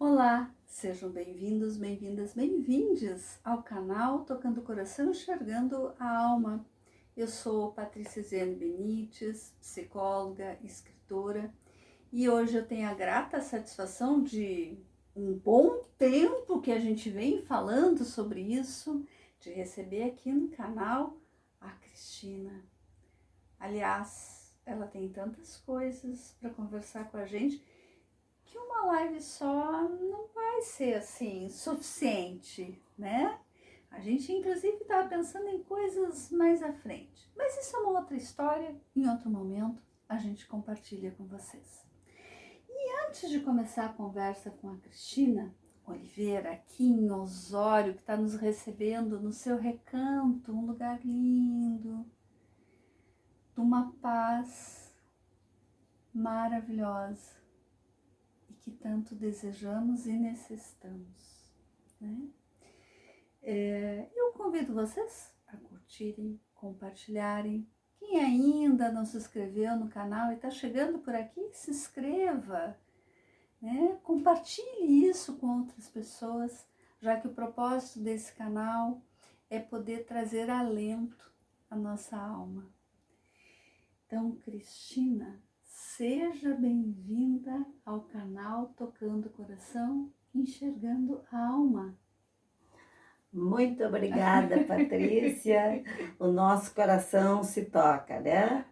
Olá, sejam bem-vindos, bem-vindas, bem-vindes ao canal Tocando o Coração, Enxergando a Alma. Eu sou Patrícia Zene Benites, psicóloga, escritora, e hoje eu tenho a grata satisfação de um bom tempo que a gente vem falando sobre isso, de receber aqui no canal a Cristina. Aliás, ela tem tantas coisas para conversar com a gente que uma live só não vai ser assim suficiente, né? A gente inclusive estava pensando em coisas mais à frente, mas isso é uma outra história, em outro momento a gente compartilha com vocês. E antes de começar a conversa com a Cristina Oliveira, aqui em Osório, que está nos recebendo no seu recanto, um lugar lindo, de uma paz maravilhosa, que tanto desejamos e necessitamos, né? Eu convido vocês a curtirem, compartilharem. Quem ainda não se inscreveu no canal e está chegando por aqui, se inscreva, né? Compartilhe isso com outras pessoas, já que o propósito desse canal é poder trazer alento à nossa alma. Então, Cristina, seja bem-vinda ao canal Tocando o Coração, Enxergando a Alma. Muito obrigada, Patrícia. O nosso coração se toca, né?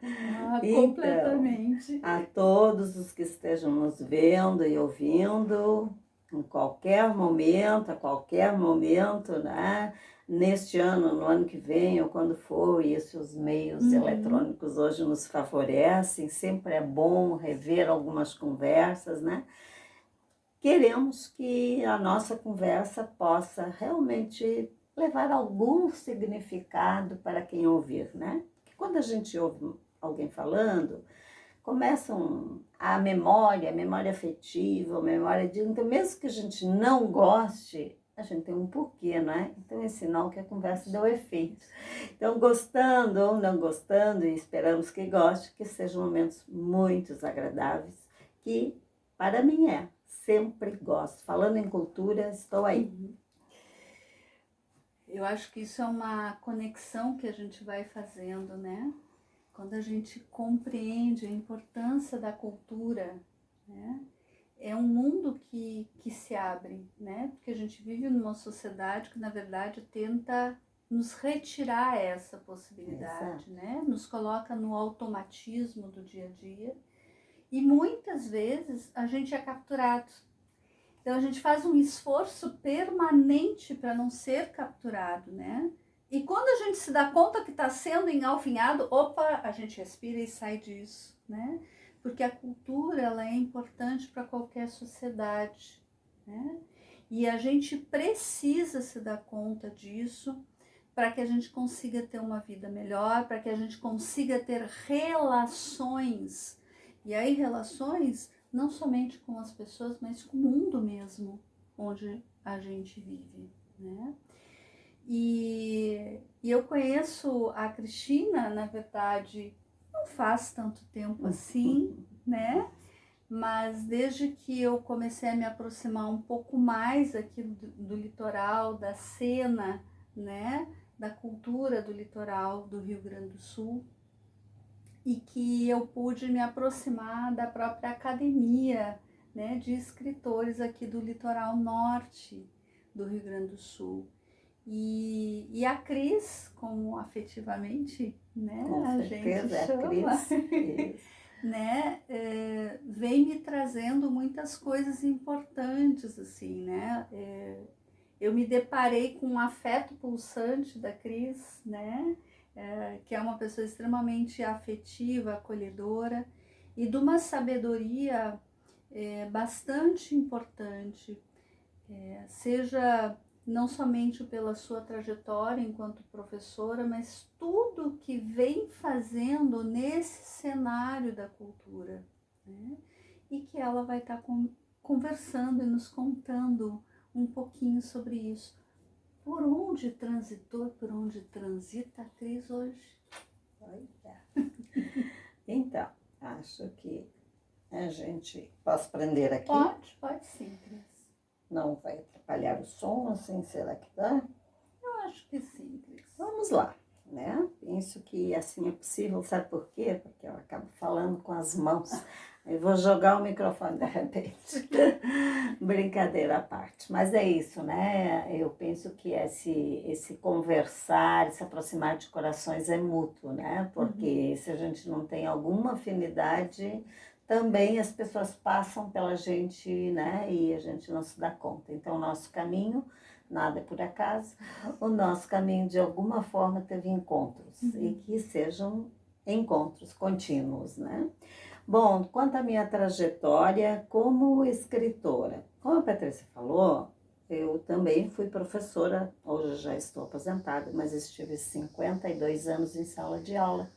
Completamente. Então, a todos os que estejam nos vendo e ouvindo, em qualquer momento, a qualquer momento, né? Neste ano, no ano que vem, ou quando for, isso os meios eletrônicos hoje nos favorecem, sempre é bom rever algumas conversas, né? Queremos que a nossa conversa possa realmente levar algum significado para quem ouvir, né? Porque quando a gente ouve alguém falando, começam a memória afetiva, a memória de... Então, mesmo que a gente não goste, a gente tem um porquê, não é? Então, é sinal que a conversa deu efeito. Então, gostando ou não gostando, e esperamos que goste, que sejam momentos muito agradáveis, que para mim sempre gosto. Falando em cultura, estou aí. Eu acho que isso é uma conexão que a gente vai fazendo, né? Quando a gente compreende a importância da cultura, né? É um mundo que se abre, né? Porque a gente vive numa sociedade que, na verdade, tenta nos retirar essa possibilidade, né? Nos coloca no automatismo do dia a dia e muitas vezes a gente é capturado. Então a gente faz um esforço permanente para não ser capturado, né? E quando a gente se dá conta que está sendo engalfinhado, opa, a gente respira e sai disso, né? Porque a cultura, ela é importante para qualquer sociedade, né? E a gente precisa se dar conta disso para que a gente consiga ter uma vida melhor, para que a gente consiga ter relações. E aí relações não somente com as pessoas, mas com o mundo mesmo, onde a gente vive, né? E eu conheço a Cristina, na verdade, não faz tanto tempo assim, né? Mas desde que eu comecei a me aproximar um pouco mais aqui do litoral, da cena, né? Da cultura do litoral do Rio Grande do Sul, e que eu pude me aproximar da própria academia, né, de escritores aqui do litoral norte do Rio Grande do Sul. E a Cris, como afetivamente, né, Com a certeza, gente é a chama, Cris. né, vem me trazendo muitas coisas importantes, assim, né, eu me deparei com um afeto pulsante da Cris, né, que é uma pessoa extremamente afetiva, acolhedora e de uma sabedoria bastante importante, seja não somente pela sua trajetória enquanto professora, mas tudo que vem fazendo nesse cenário da cultura, né? E que ela vai estar conversando e nos contando um pouquinho sobre isso. Por onde transitou, por onde transita a Cris hoje? Então, acho que a gente... Posso prender aqui? Pode sim, Cris. Não vai atrapalhar o som, assim, será que dá? Eu acho que sim, Cris. Vamos lá, né? Penso que assim é possível, sabe por quê? Porque eu acabo falando com as mãos. Eu vou jogar o microfone de repente. Brincadeira à parte. Mas é isso, né? Eu penso que esse conversar, se aproximar de corações é mútuo, né? Porque se a gente não tem alguma afinidade, também as pessoas passam pela gente, né? E a gente não se dá conta. Então, o nosso caminho, nada é por acaso, o nosso caminho de alguma forma teve encontros e que sejam encontros contínuos, né? Bom, quanto à minha trajetória como escritora, como a Patrícia falou, eu também fui professora, hoje já estou aposentada, mas estive 52 anos em sala de aula.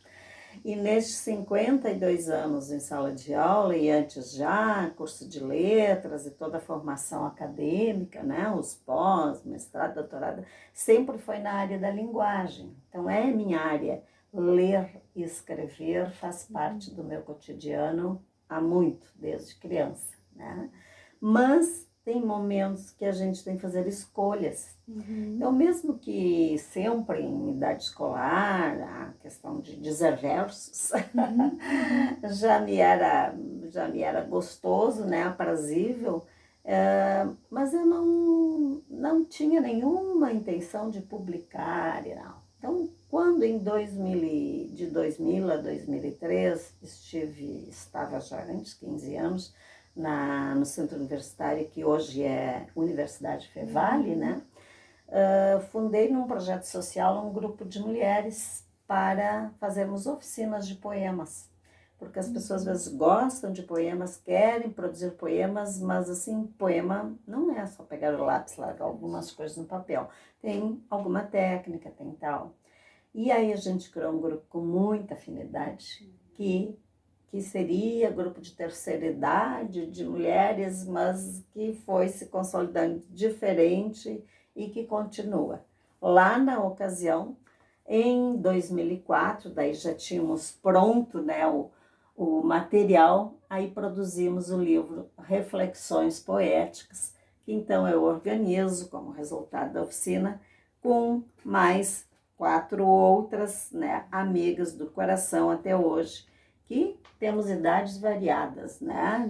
E nestes 52 anos em sala de aula, e antes já, curso de letras e toda a formação acadêmica, né, os pós, mestrado, doutorado, sempre foi na área da linguagem. Então é minha área. Ler e escrever faz parte do meu cotidiano há muito, desde criança, né? Mas tem momentos que a gente tem que fazer escolhas. Então, mesmo que sempre em idade escolar, a questão de dizer versos já me era gostoso, né, aprazível, mas eu não tinha nenhuma intenção de publicar e não. Então, quando em 2000 a 2003, estava já antes, 15 anos, no centro universitário, que hoje é Universidade Fevale, né? Fundei num projeto social um grupo de mulheres para fazermos oficinas de poemas. Porque as pessoas às vezes gostam de poemas, querem produzir poemas, mas assim, poema não é só pegar o lápis, largar algumas coisas no papel. Tem alguma técnica, tem tal. E aí a gente criou um grupo com muita afinidade, que seria grupo de terceira idade, de mulheres, mas que foi se consolidando diferente e que continua. Lá na ocasião, em 2004, daí já tínhamos pronto, né, o material, aí produzimos o livro Reflexões Poéticas, que então eu organizo como resultado da oficina, com mais 4 outras, né, amigas do coração até hoje, que temos idades variadas, né?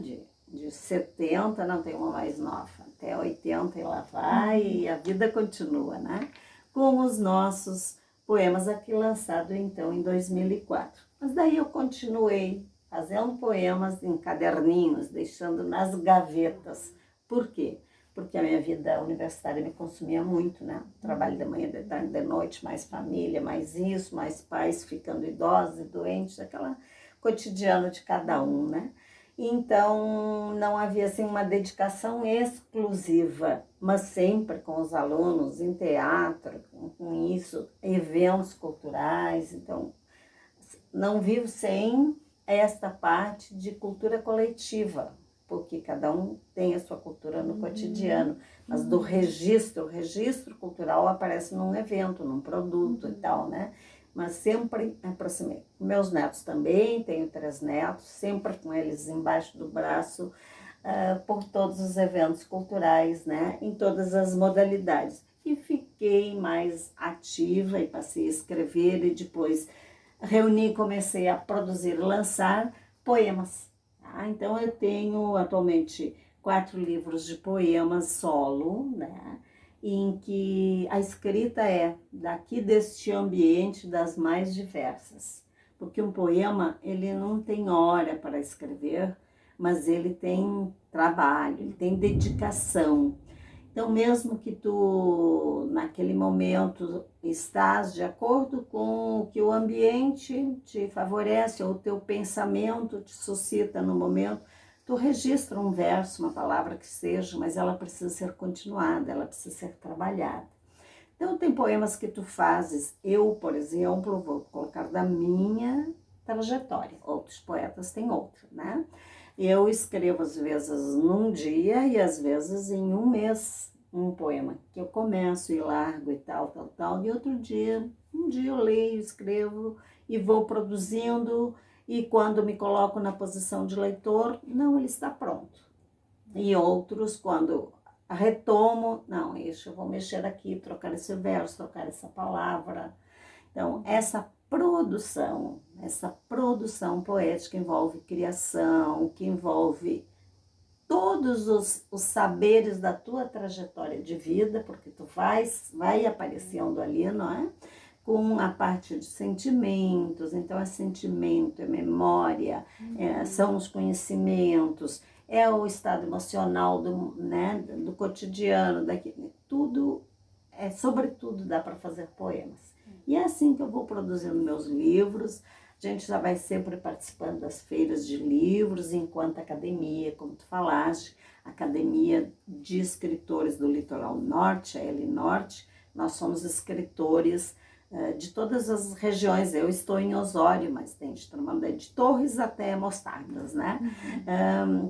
De 70, não tem uma mais nova, até 80 e lá vai, e a vida continua, né? Com os nossos poemas aqui lançado então em 2004. Mas daí eu continuei fazendo poemas em caderninhos, deixando nas gavetas. Por quê? Porque a minha vida universitária me consumia muito, né? Trabalho de manhã, de tarde, de noite, mais família, mais isso, mais pais ficando idosos e doentes, aquela cotidiano de cada um, né? Então, não havia assim uma dedicação exclusiva, mas sempre com os alunos em teatro, com isso, eventos culturais. Então, não vivo sem esta parte de cultura coletiva, porque cada um tem a sua cultura no cotidiano, mas do registro, o registro cultural aparece num evento, num produto e tal, né? Mas sempre me aproximei. Meus netos também, tenho 3 netos, sempre com eles embaixo do braço, por todos os eventos culturais, né? Em todas as modalidades. E fiquei mais ativa e passei a escrever e depois reuni, comecei a produzir, lançar poemas. Tá? Então eu tenho atualmente 4 livros de poemas solo, né? Em que a escrita é daqui deste ambiente das mais diversas. Porque um poema, ele não tem hora para escrever, mas ele tem trabalho, ele tem dedicação. Então, mesmo que tu, naquele momento, estás de acordo com o que o ambiente te favorece, ou o teu pensamento te suscita no momento, tu registra um verso, uma palavra que seja, mas ela precisa ser continuada, ela precisa ser trabalhada. Então, tem poemas que tu fazes, eu, por exemplo, vou colocar da minha trajetória, outros poetas têm outro, né? Eu escrevo às vezes num dia e às vezes em um mês um poema, que eu começo e largo e tal, e outro dia, um dia eu leio, escrevo e vou produzindo, e quando me coloco na posição de leitor, não, ele está pronto. E outros, quando retomo, não, isso eu vou mexer aqui, trocar esse verso, trocar essa palavra. Então, essa produção poética envolve criação, que envolve todos os saberes da tua trajetória de vida, porque tu vai aparecendo ali, não é? Com a parte de sentimentos, então é sentimento, é memória, são os conhecimentos, é o estado emocional do cotidiano, tudo, sobretudo dá para fazer poemas. E é assim que eu vou produzindo meus livros. A gente já vai sempre participando das feiras de livros, enquanto academia, como tu falaste, Academia de Escritores do Litoral Norte, a Norte, nós somos escritores de todas as regiões. Eu estou em Osório, mas tem de Torres até Mostardas, né?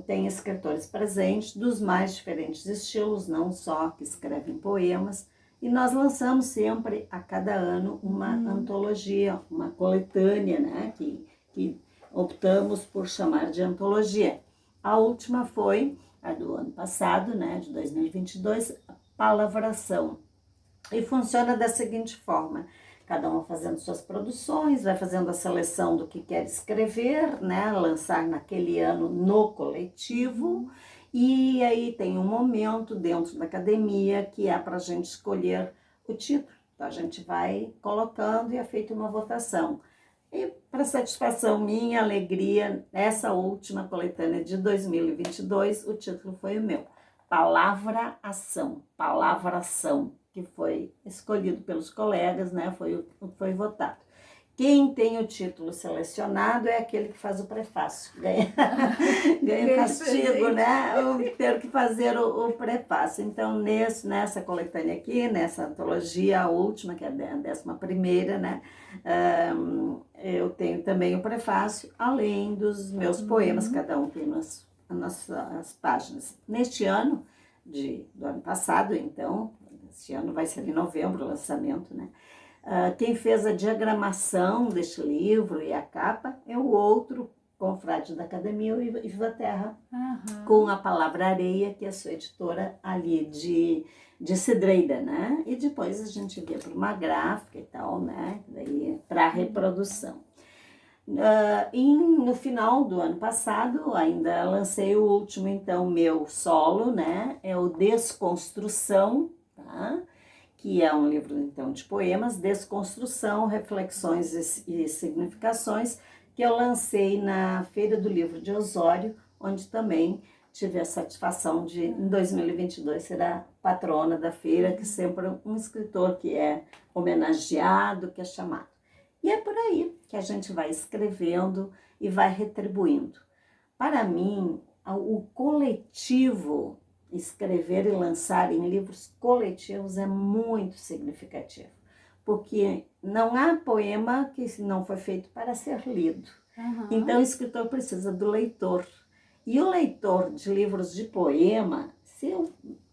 Tem escritores presentes dos mais diferentes estilos, não só que escrevem poemas. E nós lançamos sempre, a cada ano, uma antologia, uma coletânea, né? Que optamos por chamar de antologia. A última foi a do ano passado, né? De 2022, Palavração. E funciona da seguinte forma: cada um fazendo suas produções, vai fazendo a seleção do que quer escrever, né? Lançar naquele ano no coletivo. E aí tem um momento dentro da academia que é para a gente escolher o título. Então a gente vai colocando e é feita uma votação. E para satisfação minha, alegria, essa última coletânea de 2022, o título foi o meu: Palavra-ação, Palavração, que foi escolhido pelos colegas, né? Foi votado. Quem tem o título selecionado é aquele que faz o prefácio. Ganha castigo, né? Ter que fazer o prefácio. Então, nessa coletânea aqui, nessa antologia, a última, que é a 11ª, né? Eu tenho também o prefácio, além dos meus poemas, cada um tem as páginas. Neste ano, do ano passado, então, este ano vai ser em novembro o lançamento, né? Quem fez a diagramação deste livro e a capa é o outro confrade da academia, o Iva Terra, com a Palavra Areia, que é a sua editora ali de Cidreira, né? E depois a gente via para uma gráfica e tal, né? Daí para reprodução. E no final do ano passado, ainda lancei o último, então, meu solo, né? É o Desconstrução, tá? Que é um livro, então, de poemas, Desconstrução, Reflexões e Significações, que eu lancei na Feira do Livro de Osório, onde também tive a satisfação de, em 2022, ser a patrona da feira, que sempre um escritor que é homenageado, que é chamado. E é por aí que a gente vai escrevendo e vai retribuindo. Para mim, o coletivo, escrever e lançar em livros coletivos é muito significativo, porque não há poema que não foi feito para ser lido. Então, o escritor precisa do leitor. E o leitor de livros de poema, se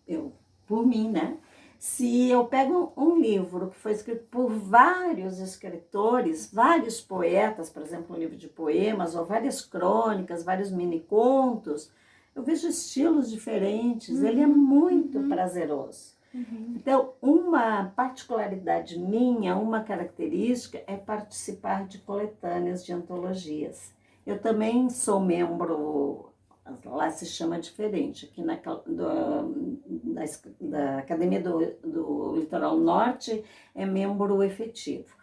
eu por mim, né? Se eu pego um livro que foi escrito por vários escritores, vários poetas, por exemplo, um livro de poemas, ou várias crônicas, vários mini-contos, eu vejo estilos diferentes, ele é muito prazeroso. Então, uma particularidade minha, uma característica é participar de coletâneas de antologias. Eu também sou membro, lá se chama diferente, aqui da Academia do Litoral Norte é membro efetivo.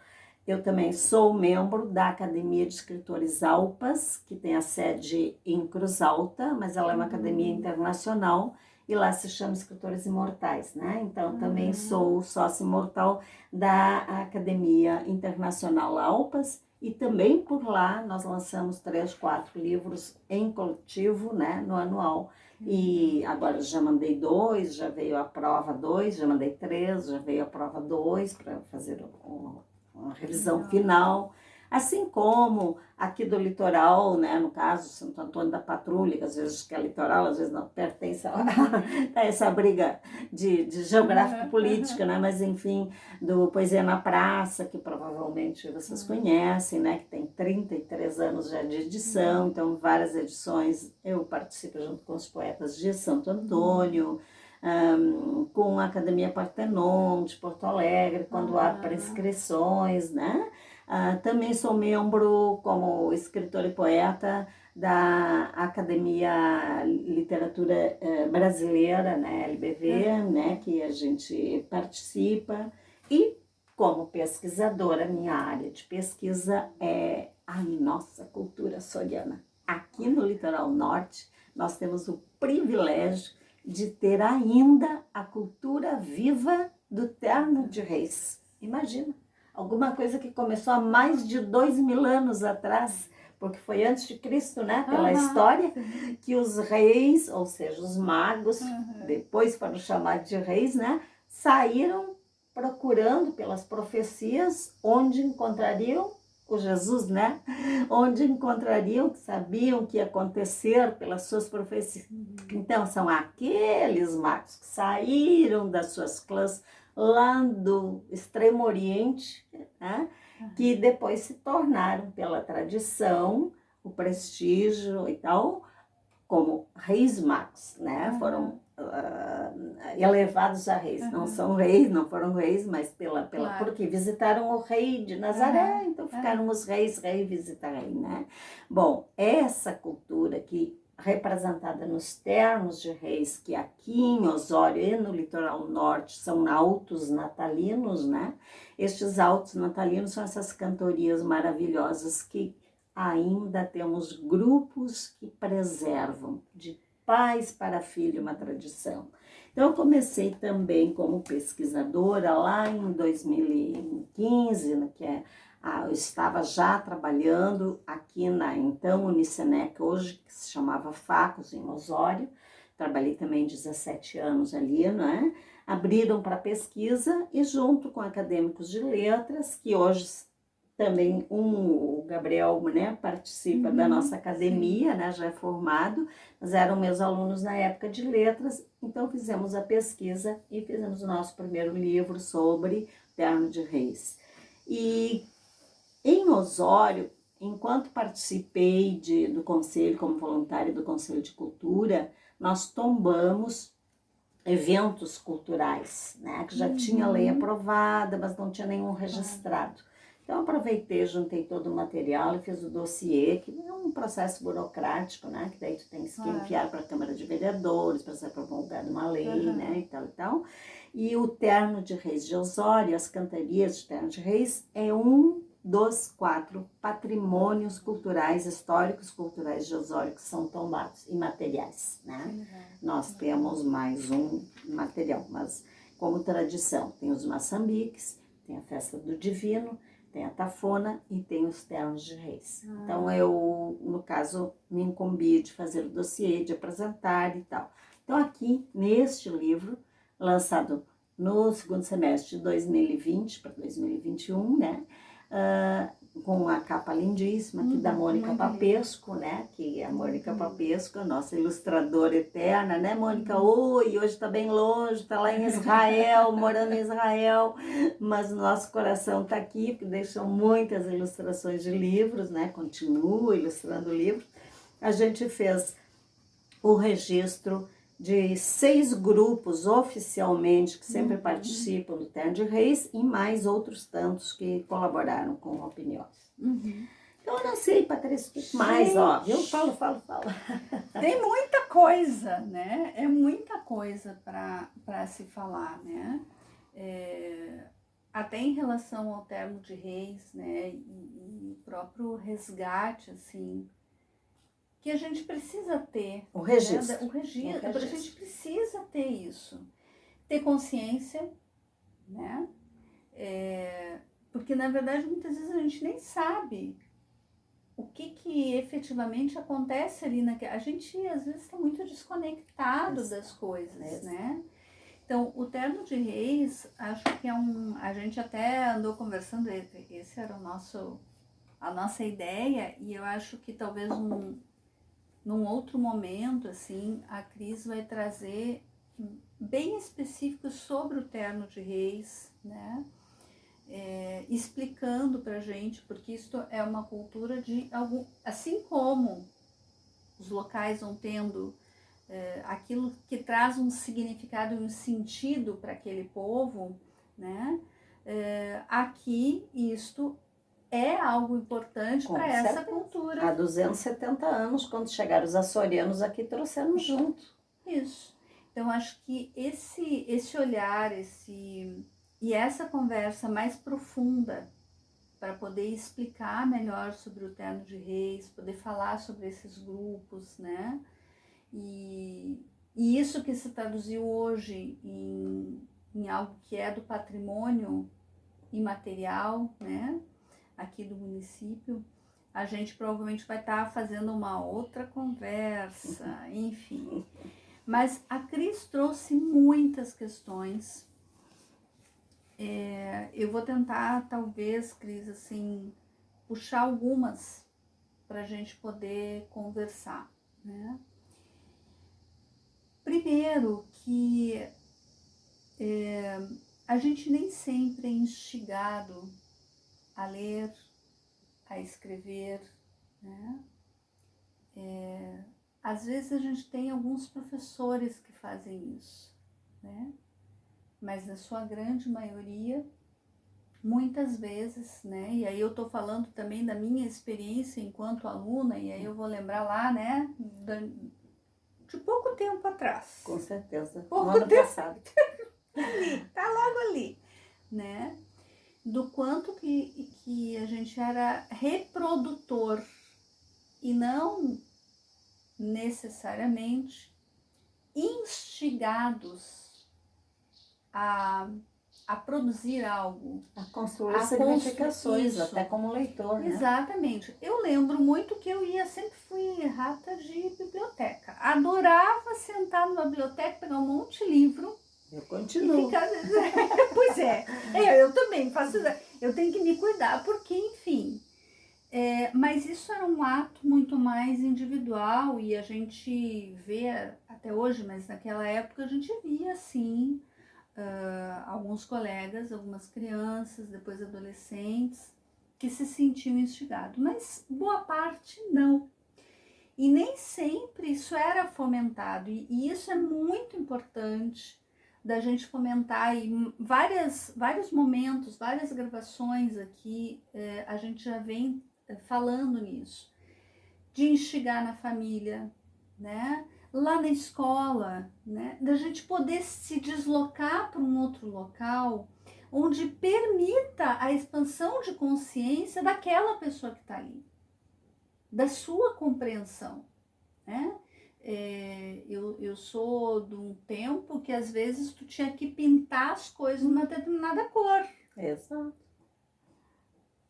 Eu também sou membro da Academia de Escritores Alpas, que tem a sede em Cruz Alta, mas ela é uma academia internacional e lá se chama Escritores Imortais, né? Então, também sou sócia imortal da Academia Internacional Alpas e também por lá nós lançamos 3, 4 livros em coletivo, né, no anual. E agora já mandei 2, já veio a prova 2, já mandei 3, já veio a prova 2 para fazer uma revisão final, assim como aqui do litoral, né, no caso Santo Antônio da Patrulha, que às vezes que é litoral, às vezes não pertence a essa briga de geográfico-política, né, mas enfim, do Poesia na Praça, que provavelmente vocês conhecem, né, que tem 33 anos já de edição, então várias edições eu participo junto com os poetas de Santo Antônio. com a Academia Partenon de Porto Alegre, quando há prescrições, né? Também sou membro como escritora e poeta da Academia Literatura Brasileira, né, LBV, né, que a gente participa, e como pesquisadora, minha área de pesquisa é a nossa cultura açoriana. Aqui no Litoral Norte, nós temos o privilégio de ter ainda a cultura viva do Terno de Reis. Imagina, alguma coisa que começou há mais de 2000 anos atrás, porque foi antes de Cristo, né? Pela história, que os reis, ou seja, os magos, depois foram chamados de reis, né? Saíram procurando pelas profecias onde encontrariam o Jesus, né? Onde encontrariam, sabiam que ia acontecer pelas suas profecias. Então, são aqueles magos que saíram das suas clãs lá do Extremo Oriente, né? Que depois se tornaram, pela tradição, o prestígio e tal, como reis magos, né? Foram elevados a reis. Não são reis, não foram reis, mas porque visitaram o rei de Nazaré, então ficaram os reis, rei visita rei, né? Bom, essa cultura que representada nos ternos de reis, que aqui em Osório e no litoral norte são autos natalinos, né? Estes autos natalinos são essas cantorias maravilhosas que ainda temos grupos que preservam de pais para filho uma tradição. Então, eu comecei também como pesquisadora lá em 2015, eu estava já trabalhando aqui na então Unicenec, hoje que se chamava Facos, em Osório. Trabalhei também 17 anos ali, né? Abriram para pesquisa e junto com acadêmicos de letras, que hoje também o Gabriel, né, participa da nossa academia, né, já é formado, mas eram meus alunos na época de letras, então fizemos a pesquisa e fizemos o nosso primeiro livro sobre Terno de Reis. E em Osório, enquanto participei do conselho, como voluntária do Conselho de Cultura, nós tombamos eventos culturais, né, que já tinha lei aprovada, mas não tinha nenhum registrado. Então, aproveitei, juntei todo o material e fiz o dossiê, que é um processo burocrático, né? Que daí tu tens que enviar para a Câmara de Vereadores, para ser promulgada uma lei, né? E tal, e tal. E o Terno de Reis de Osório, as cantarias de Terno de Reis, é um dos 4 patrimônios culturais, históricos culturais de Osório, que são tombados, imateriais, né? Nós temos mais um material, mas como tradição, tem os maçambiques, tem a Festa do Divino, tem a tafona e tem os ternos de reis. Então, eu, no caso, me incumbi de fazer o dossiê, de apresentar e tal. Então, aqui, neste livro, lançado no segundo semestre de 2020 para 2021, né? Com a capa lindíssima aqui da Mônica Papesco, né? Que é a Mônica Papesco, a nossa ilustradora eterna, né, Mônica? Oi, hoje está bem longe, está lá em Israel, morando em Israel, mas o nosso coração está aqui, porque deixou muitas ilustrações de livros, né? Continua ilustrando livros. A gente fez o registro de 6 grupos oficialmente que sempre participam do Terno de Reis e mais outros tantos que colaboraram com opiniões. Então, eu não sei, Patrícia, o que mais, ó, viu? Fala. Tem muita coisa, né? É muita coisa para se falar, né? Até em relação ao Terno de Reis, né? E o próprio resgate, assim, que a gente precisa ter. O registro. Né? O registro. A gente precisa ter isso. Ter consciência, né? Porque, na verdade, muitas vezes a gente nem sabe o que efetivamente acontece ali naquela... A gente, às vezes, está muito desconectado das coisas, né? Então, o Terno de Reis, acho que a gente até andou conversando, esse era a nossa ideia, e eu acho que talvez num outro momento, assim, a Cris vai trazer bem específico sobre o Terno de Reis, né? Explicando pra gente, porque isto é uma cultura de assim como os locais vão tendo aquilo que traz um significado e um sentido para aquele povo, né? Aqui isto é algo importante para essa cultura. Há 270 anos, quando chegaram os açorianos aqui, trouxeram junto. Isso. Então, acho que esse olhar, e essa conversa mais profunda para poder explicar melhor sobre o Terno de Reis, poder falar sobre esses grupos, né? E isso que se traduziu hoje em algo que é do patrimônio imaterial, né? Aqui do município, a gente provavelmente vai estar fazendo uma outra conversa, enfim. Mas a Cris trouxe muitas questões. Eu vou tentar, talvez, Cris, assim, puxar algumas para a gente poder conversar, né? Primeiro que a gente nem sempre é instigado a ler, a escrever, né? Às vezes a gente tem alguns professores que fazem isso, né? Mas na sua grande maioria, muitas vezes, né? E aí eu tô falando também da minha experiência enquanto aluna, e aí eu vou lembrar lá, né? De pouco tempo atrás. Com certeza. Pouco ano tempo. passado. Tá logo ali, né? Do quanto que a gente era reprodutor e não necessariamente instigados a produzir algo. A construir significações, isso. até como leitor, né? Exatamente. Eu lembro muito que eu sempre fui rata de biblioteca. Adorava sentar numa biblioteca, pegar um monte de livro. Eu continuo. E ficar... Pois eu também faço. Eu tenho que me cuidar, porque, enfim. Mas isso era um ato muito mais individual e a gente vê até hoje, mas naquela época a gente via, assim, alguns colegas, algumas crianças, depois adolescentes, que se sentiam instigados, mas boa parte não. E nem sempre isso era fomentado, e isso é muito importante da gente fomentar, e vários momentos, várias gravações aqui, a gente já vem falando nisso, de instigar na família, né? Lá na escola, né? Da gente poder se deslocar para um outro local onde permita a expansão de consciência daquela pessoa que está ali, da sua compreensão, né? Eu sou de um tempo que às vezes tu tinha que pintar as coisas numa determinada cor. Exato.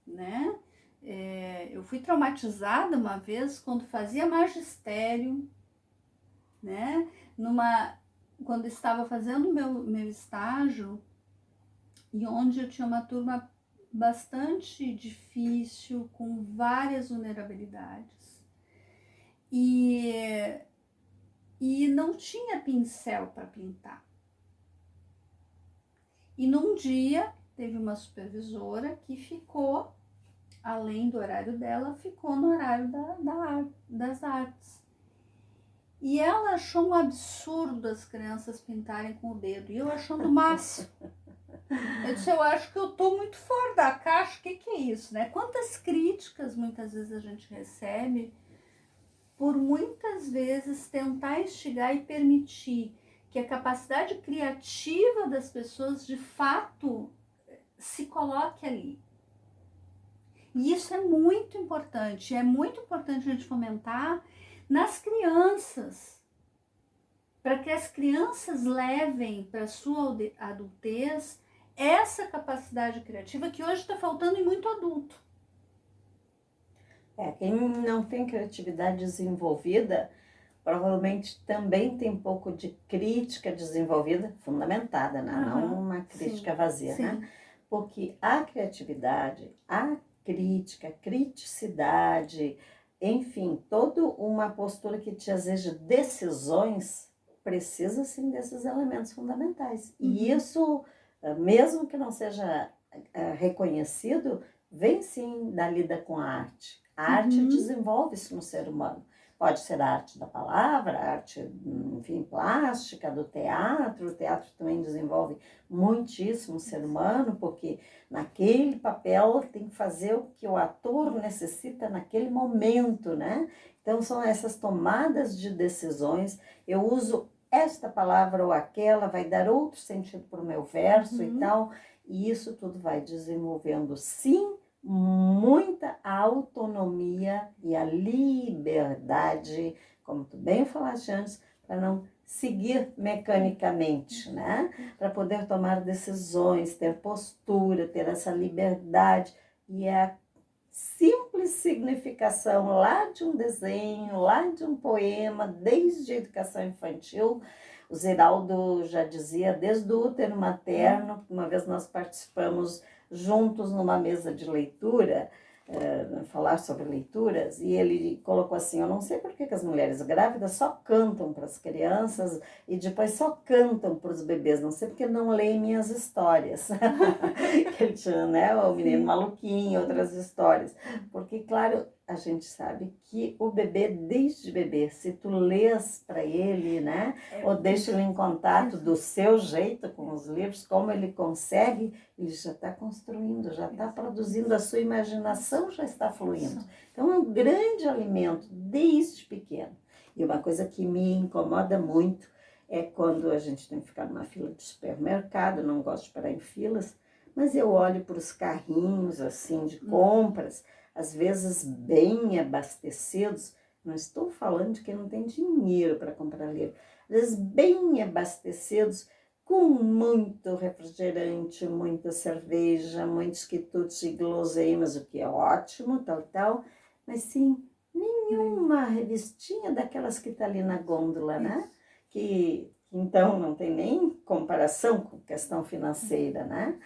Né? Eu fui traumatizada uma vez quando fazia magistério, né? Quando estava fazendo meu estágio, e onde eu tinha uma turma bastante difícil, com várias vulnerabilidades, e não tinha pincel para pintar. E num dia teve uma supervisora que ficou, além do horário dela, ficou no horário das artes. E ela achou um absurdo as crianças pintarem com o dedo. E eu achando o máximo. Eu disse, eu acho que eu tô muito fora da caixa. O que é isso, né? Quantas críticas muitas vezes a gente recebe por muitas vezes tentar instigar e permitir que a capacidade criativa das pessoas de fato se coloque ali. E isso é muito importante a gente fomentar nas crianças, para que as crianças levem para a sua adultez essa capacidade criativa que hoje está faltando em muito adulto. Quem não tem criatividade desenvolvida, provavelmente também tem um pouco de crítica desenvolvida, fundamentada, né? Não uma crítica vazia, sim. Né? Porque a criatividade, a crítica, criticidade, enfim, toda uma postura que te exige decisões, precisa sim desses elementos fundamentais. E isso, mesmo que não seja reconhecido, vem sim da lida com a arte. A arte desenvolve isso no ser humano. Pode ser a arte da palavra, a arte, enfim, plástica, do teatro. O teatro também desenvolve muitíssimo o ser humano, porque naquele papel tem que fazer o que o ator necessita naquele momento, né? Então, são essas tomadas de decisões. Eu uso esta palavra ou aquela, vai dar outro sentido para o meu verso e tal. E isso tudo vai desenvolvendo, sim, muita autonomia e a liberdade, como tu bem falaste antes, para não seguir mecanicamente, né? Para poder tomar decisões, ter postura, ter essa liberdade. E a simples significação lá de um desenho, lá de um poema, desde a educação infantil. O Ziraldo já dizia, desde o útero materno, uma vez nós participamos juntos numa mesa de leitura, falar sobre leituras, e ele colocou assim, eu não sei por que as mulheres grávidas só cantam para as crianças e depois só cantam para os bebês, não sei porque não leem minhas histórias. Que ele tinha, né, o menino maluquinho, outras histórias. Porque, claro, a gente sabe que o bebê, desde bebê, se tu lês para ele, né, ou deixa ele em contato do seu jeito com os livros, como ele consegue, ele já está construindo, já está produzindo, a sua imaginação já está fluindo. Então, é um grande alimento desde pequeno. E uma coisa que me incomoda muito é quando a gente tem que ficar numa fila de supermercado, não gosto de parar em filas, mas eu olho para os carrinhos assim de compras, às vezes bem abastecidos, não estou falando de quem não tem dinheiro para comprar livro, às vezes bem abastecidos, com muito refrigerante, muita cerveja, muitos quitutes e guloseimas, o que é ótimo, tal, mas sim, nenhuma revistinha daquelas que está ali na gôndola, né? Que então não tem nem comparação com questão financeira, né?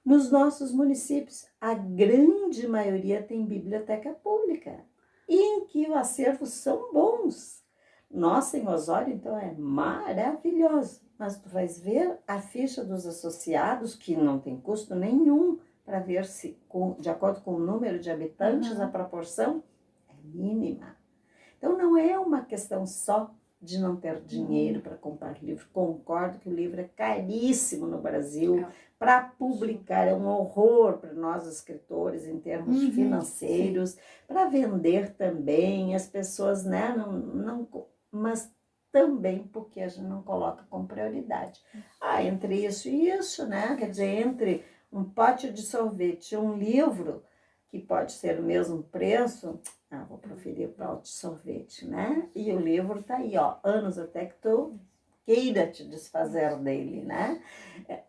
Nos nossos municípios, a grande maioria tem biblioteca pública, em que os acervos são bons. Nossa, em Osório, então, é maravilhoso. Mas tu vais ver a ficha dos associados, que não tem custo nenhum, para ver se, de acordo com o número de habitantes, a proporção é mínima. Então, não é uma questão só de não ter dinheiro para comprar livro. Concordo que o livro é caríssimo no Brasil. Para publicar é um horror para nós escritores em termos financeiros. Para vender também, as pessoas, né, não, mas também porque a gente não coloca como prioridade. Entre isso e isso, né? Quer dizer, entre um pote de sorvete e um livro, que pode ser o mesmo preço, vou preferir o pote de sorvete, né? E o livro tá aí, ó, anos até que tu queira te desfazer dele, né?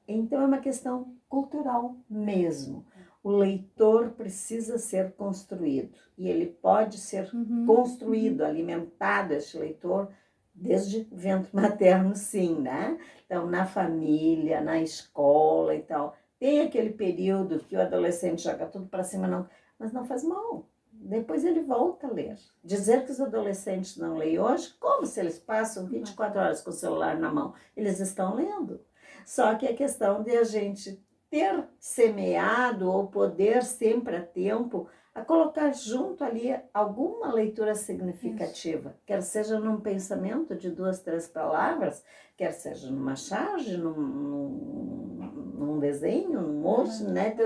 Então é uma questão cultural mesmo. O leitor precisa ser construído e ele pode ser construído, alimentado, este leitor, desde ventre materno, sim, né? Então, na família, na escola e tal. Tem aquele período que o adolescente joga tudo para cima, mas não faz mal. Depois ele volta a ler. Dizer que os adolescentes não leem hoje, como se eles passam 24 horas com o celular na mão? Eles estão lendo. Só que é questão de a gente ter semeado ou poder sempre a tempo a colocar junto ali alguma leitura significativa. Isso. Quer seja num pensamento de 2, 3 palavras, quer seja numa charge, num desenho, num moço, né?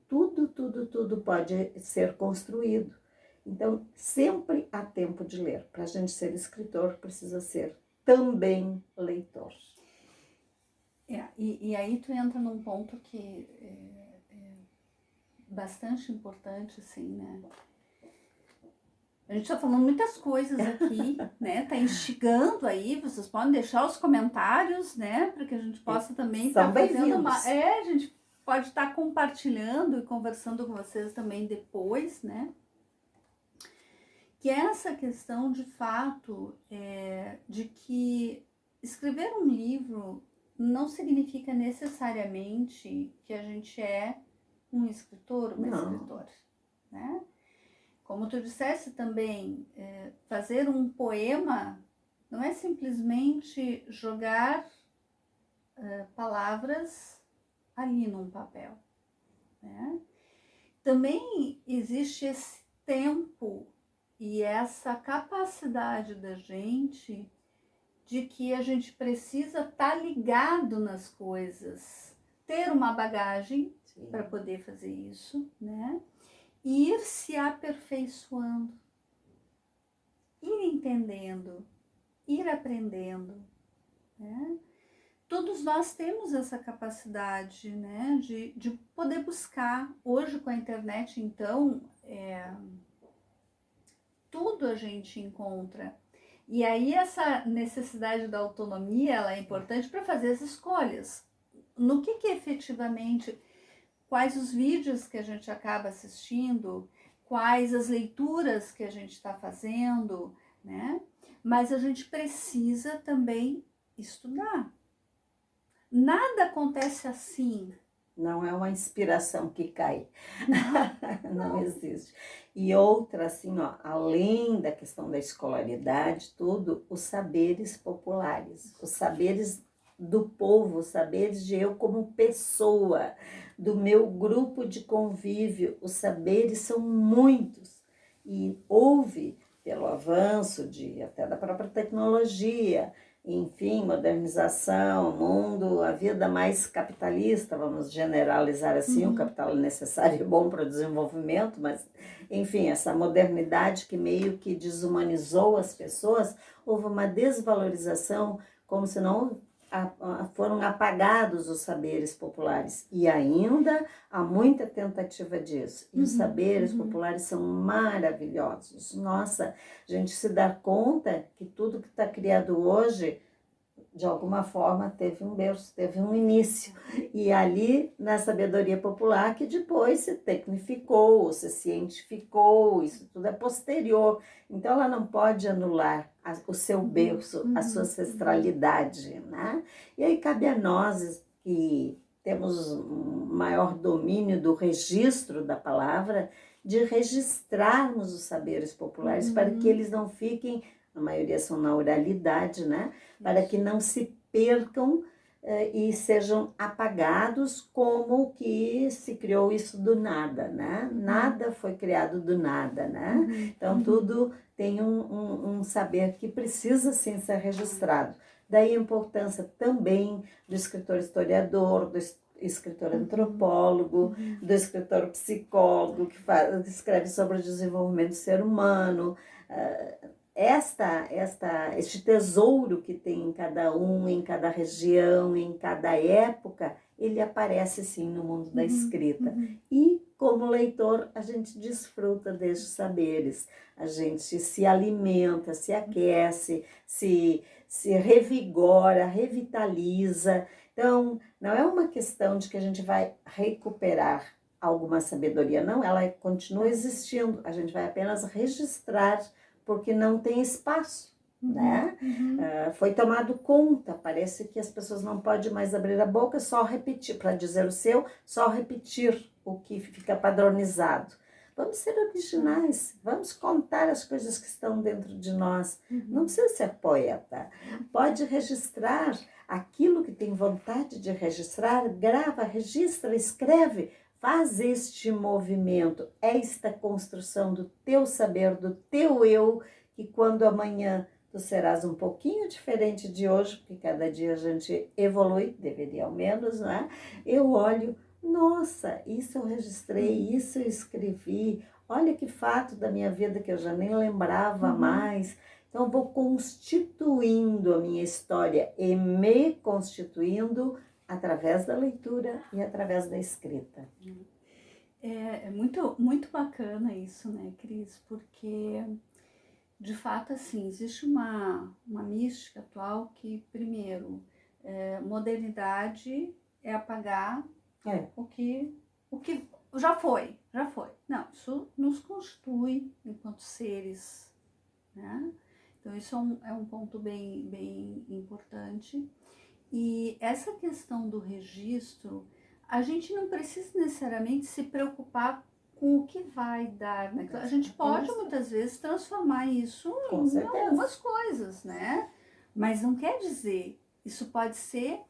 Tudo pode ser construído. Então, sempre há tempo de ler. Para a gente ser escritor, precisa ser também leitor. E aí tu entra num ponto que é bastante importante, assim, né? A gente tá falando muitas coisas aqui, né? Tá instigando aí, vocês podem deixar os comentários, né? Para que a gente possa também estar fazendo uma... a gente pode estar compartilhando e conversando com vocês também depois, né? Que é essa questão, de fato, de que escrever um livro não significa necessariamente que a gente é um escritor, uma escritora, né? Como tu disseste também, fazer um poema não é simplesmente jogar palavras ali num papel, né? Também existe esse tempo e essa capacidade da gente de que a gente precisa estar ligado nas coisas, ter uma bagagem para poder fazer isso, né? E ir se aperfeiçoando, ir entendendo, ir aprendendo, né? Todos nós temos essa capacidade, né, de poder buscar. Hoje com a internet, então, tudo a gente encontra. E aí essa necessidade da autonomia, ela é importante para fazer as escolhas. No que efetivamente, quais os vídeos que a gente acaba assistindo, quais as leituras que a gente está fazendo, né? Mas a gente precisa também estudar. Nada acontece assim. Não é uma inspiração que cai. Não existe. E outra, assim, ó, além da questão da escolaridade, tudo, os saberes populares, os saberes do povo, os saberes de eu como pessoa, do meu grupo de convívio, os saberes são muitos. E houve, pelo avanço até da própria tecnologia, enfim, modernização, mundo, a vida mais capitalista, vamos generalizar assim, o capital é necessário e bom para o desenvolvimento, mas, enfim, essa modernidade que meio que desumanizou as pessoas, houve uma desvalorização, como se não foram apagados os saberes populares. E ainda há muita tentativa disso. E os saberes populares são maravilhosos. Nossa, a gente se dá conta que tudo que está criado hoje, de alguma forma, teve um berço, teve um início. E ali, na sabedoria popular, que depois se tecnificou, se cientificou, isso tudo é posterior. Então, ela não pode anular o seu berço, a sua ancestralidade, né? E aí cabe a nós, que temos um maior domínio do registro da palavra, de registrarmos os saberes populares para que eles não fiquem, a maioria são na oralidade, né? Para que não se percam e sejam apagados, como que se criou isso do nada, né? Nada foi criado do nada, né? Então tudo tem um saber que precisa sim ser registrado. Daí a importância também do escritor historiador, do escritor antropólogo, do escritor psicólogo, que escreve sobre o desenvolvimento do ser humano. Este tesouro que tem em cada um, em cada região, em cada época, ele aparece sim no mundo da escrita. E como leitor, a gente desfruta destes saberes, a gente se alimenta, se aquece, se revigora, revitaliza. Então, não é uma questão de que a gente vai recuperar alguma sabedoria, não, ela continua existindo, a gente vai apenas registrar, porque não tem espaço, né? Foi tomado conta, parece que as pessoas não podem mais abrir a boca, só repetir, para dizer o seu, só repetir o que fica padronizado. Vamos ser originais, vamos contar as coisas que estão dentro de nós. Não precisa ser poeta, pode registrar aquilo que tem vontade de registrar, grava, registra, escreve, faz este movimento, esta construção do teu saber, do teu eu, que quando amanhã tu serás um pouquinho diferente de hoje, porque cada dia a gente evolui, deveria ao menos, né? Eu olho, nossa, isso eu registrei, isso eu escrevi, olha que fato da minha vida que eu já nem lembrava mais. Então, eu vou constituindo a minha história e me constituindo através da leitura e através da escrita. É muito, muito bacana isso, né, Cris? Porque, de fato, assim, existe uma mística atual que, primeiro, modernidade é apagar o que já foi. Não, isso nos constitui enquanto seres, né? Então, isso é um ponto bem, bem importante. E essa questão do registro, a gente não precisa necessariamente se preocupar com o que vai dar, né? A gente pode muitas vezes transformar isso em algumas coisas, né? Mas não quer dizer, isso pode ser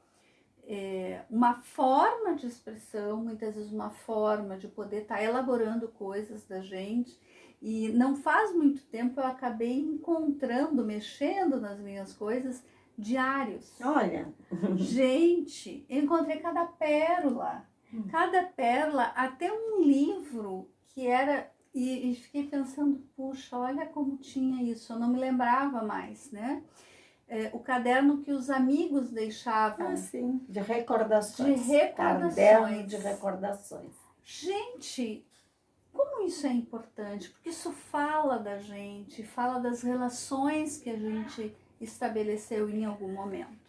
uma forma de expressão, muitas vezes uma forma de poder estar elaborando coisas da gente E não faz muito tempo eu acabei encontrando, mexendo nas minhas coisas, diários. Olha, Gente, eu encontrei cada pérola. Cada pérola, até um livro que era... E fiquei pensando, puxa, olha como tinha isso, eu não me lembrava mais, né? O caderno que os amigos deixavam. assim, de recordações. De recordações. Caderno de recordações. Gente, como isso é importante, porque isso fala da gente, fala das relações que a gente estabeleceu em algum momento.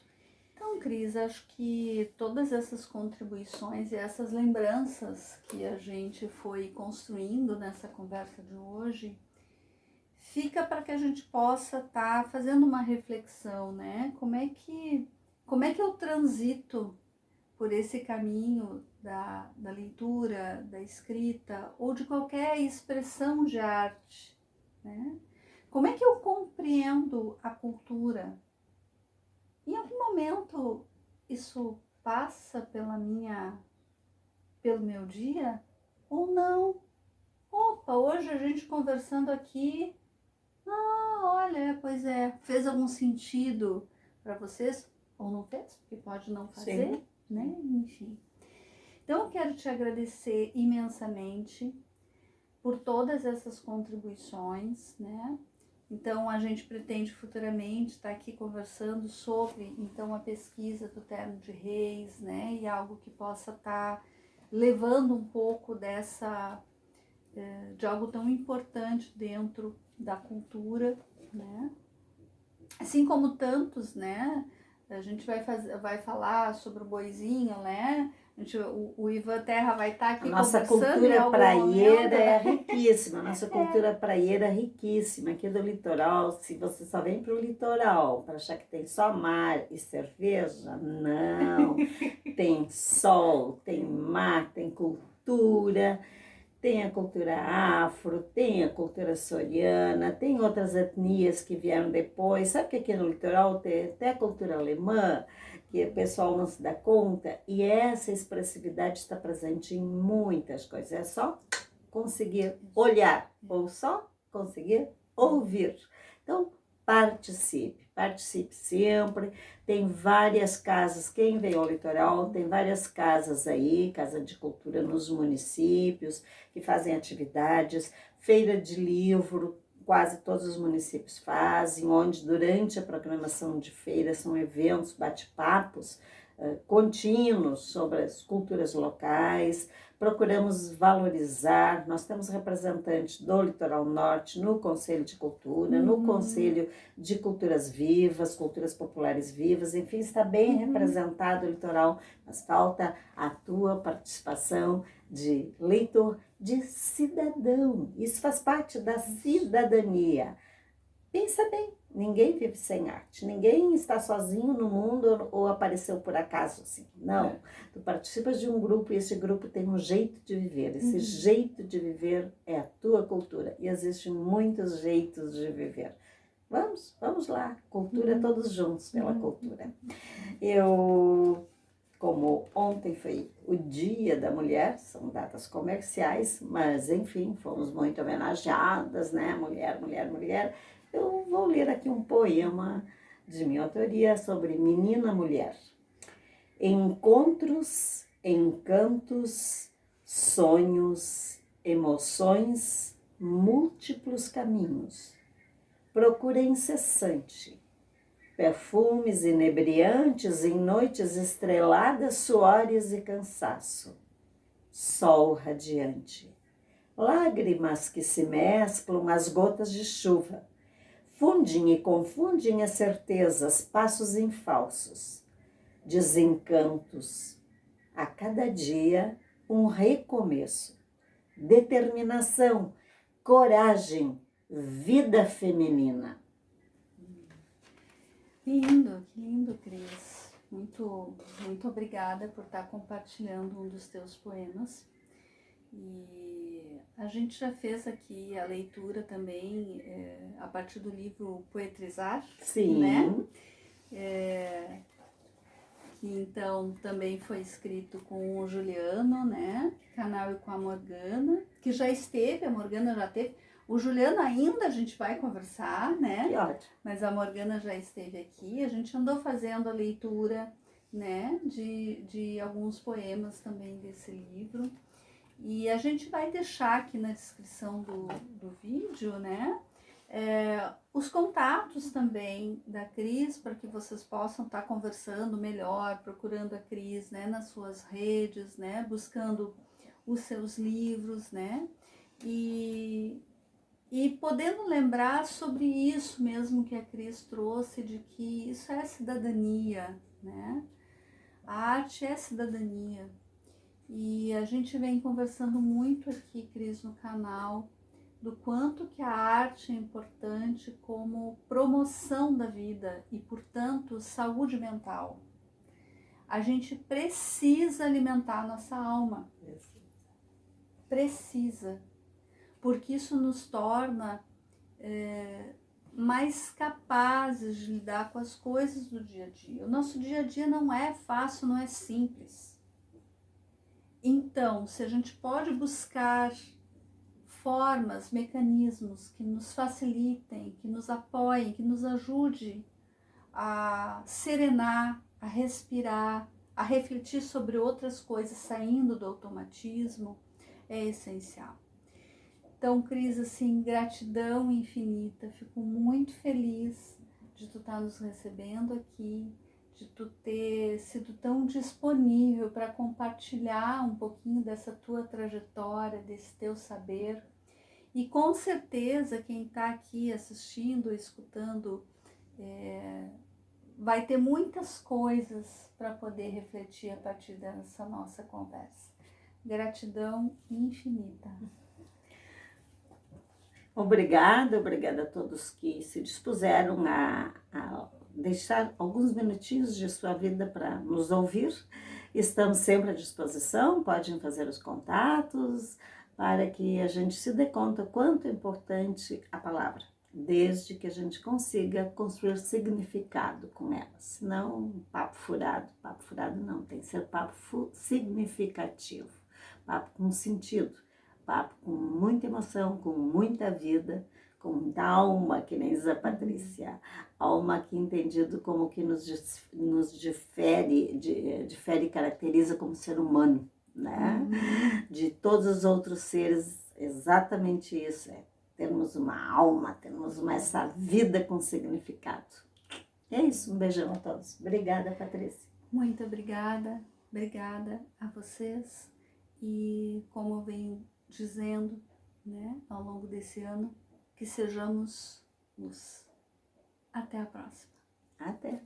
Então, Cris, acho que todas essas contribuições e essas lembranças que a gente foi construindo nessa conversa de hoje, fica para que a gente possa estar fazendo uma reflexão, né? Como é que eu transito por esse caminho da leitura, da escrita ou de qualquer expressão de arte, né? Como é que eu compreendo a cultura? Em algum momento isso passa pelo meu dia ou não? Opa, hoje a gente conversando aqui, olha, pois é, fez algum sentido para vocês ou não fez? Porque pode não fazer, sim, né? Enfim. Então eu quero te agradecer imensamente por todas essas contribuições, né? Então a gente pretende futuramente estar aqui conversando sobre então a pesquisa do Terno de Reis, né? E algo que possa estar levando um pouco de algo tão importante dentro da cultura, né? Assim como tantos, né? A gente vai falar sobre o boizinho, né? O Ivan Terra vai estar aqui nossa conversando. Cultura praieira é riquíssima, nossa cultura praieira é riquíssima. Aqui do litoral, se você só vem para o litoral para achar que tem só mar e cerveja, não. Tem sol, tem mar, tem cultura. Tem a cultura afro, tem a cultura soriana, tem outras etnias que vieram depois. Sabe que aqui no litoral tem até a cultura alemã, que o pessoal não se dá conta? E essa expressividade está presente em muitas coisas. É só conseguir olhar ou só conseguir ouvir. Então, participe sempre. Tem várias casas, quem veio ao litoral, tem várias casas aí, casa de cultura nos municípios, que fazem atividades, feira de livro, quase todos os municípios fazem, onde durante a programação de feira são eventos, bate-papos contínuos sobre as culturas locais. Procuramos valorizar, nós temos representantes do Litoral Norte no Conselho de Cultura, no Conselho de Culturas Vivas, Culturas Populares Vivas, enfim, está bem representado o litoral, mas falta a tua participação de leitor, de cidadão. Isso faz parte da cidadania. Pensa bem, ninguém vive sem arte, ninguém está sozinho no mundo ou apareceu por acaso assim. Não, tu participas de um grupo e esse grupo tem um jeito de viver. Esse jeito de viver é a tua cultura e existem muitos jeitos de viver. Vamos lá, cultura todos juntos pela cultura. Como ontem foi o Dia da Mulher, são datas comerciais, mas enfim, fomos muito homenageadas, né? Mulher, mulher, mulher. Eu vou ler aqui um poema de minha autoria sobre Menina Mulher. Encontros, encantos, sonhos, emoções, múltiplos caminhos. Procura incessante, perfumes inebriantes em noites estreladas, suores e cansaço. Sol radiante, lágrimas que se mesclam às gotas de chuva, fundem e confundem as certezas, passos infalsos, desencantos. A cada dia, um recomeço, determinação, coragem, vida feminina. Lindo, que lindo, Cris. Muito, muito obrigada por estar compartilhando um dos teus poemas. E a gente já fez aqui a leitura também a partir do livro Poetrizar, Sim. Né? Que então também foi escrito com o Juliano, né? Canal e com a Morgana, que já esteve, a Morgana já teve. O Juliano ainda a gente vai conversar, né? Que ótimo. Mas a Morgana já esteve aqui, a gente andou fazendo a leitura, né, de alguns poemas também desse livro. E a gente vai deixar aqui na descrição do vídeo, né, os contatos também da Cris, para que vocês possam estar conversando melhor, procurando a Cris, né, nas suas redes, né, buscando os seus livros, né, e podendo lembrar sobre isso mesmo que a Cris trouxe, de que isso é cidadania, né? A arte é cidadania. E a gente vem conversando muito aqui, Cris, no canal, do quanto que a arte é importante como promoção da vida e, portanto, saúde mental. A gente precisa alimentar a nossa alma. Precisa. Porque isso nos torna mais capazes de lidar com as coisas do dia a dia. O nosso dia a dia não é fácil, não é simples. Então, se a gente pode buscar formas, mecanismos que nos facilitem, que nos apoiem, que nos ajude a serenar, a respirar, a refletir sobre outras coisas saindo do automatismo, é essencial. Então, Cris, assim, gratidão infinita. Fico muito feliz de tu estar nos recebendo aqui, de tu ter sido tão disponível para compartilhar um pouquinho dessa tua trajetória, desse teu saber. E com certeza quem está aqui assistindo, escutando, vai ter muitas coisas para poder refletir a partir dessa nossa conversa. Gratidão infinita. Obrigada a todos que se dispuseram a deixar alguns minutinhos de sua vida para nos ouvir. Estamos sempre à disposição, podem fazer os contatos para que a gente se dê conta quanto é importante a palavra, desde que a gente consiga construir significado com ela. Senão, papo furado não, tem que ser papo significativo, papo com sentido. Papo com muita emoção, com muita vida, com muita alma, que nem diz a Patrícia. Alma aqui entendido como que nos difere e caracteriza como ser humano, né? De todos os outros seres, exatamente isso. Termos uma alma, termos essa vida com significado. É isso, um beijão a todos. Obrigada, Patrícia. Muito obrigada a vocês. E como eu venho dizendo, né, ao longo desse ano, que sejamos luz. Até a próxima. Até.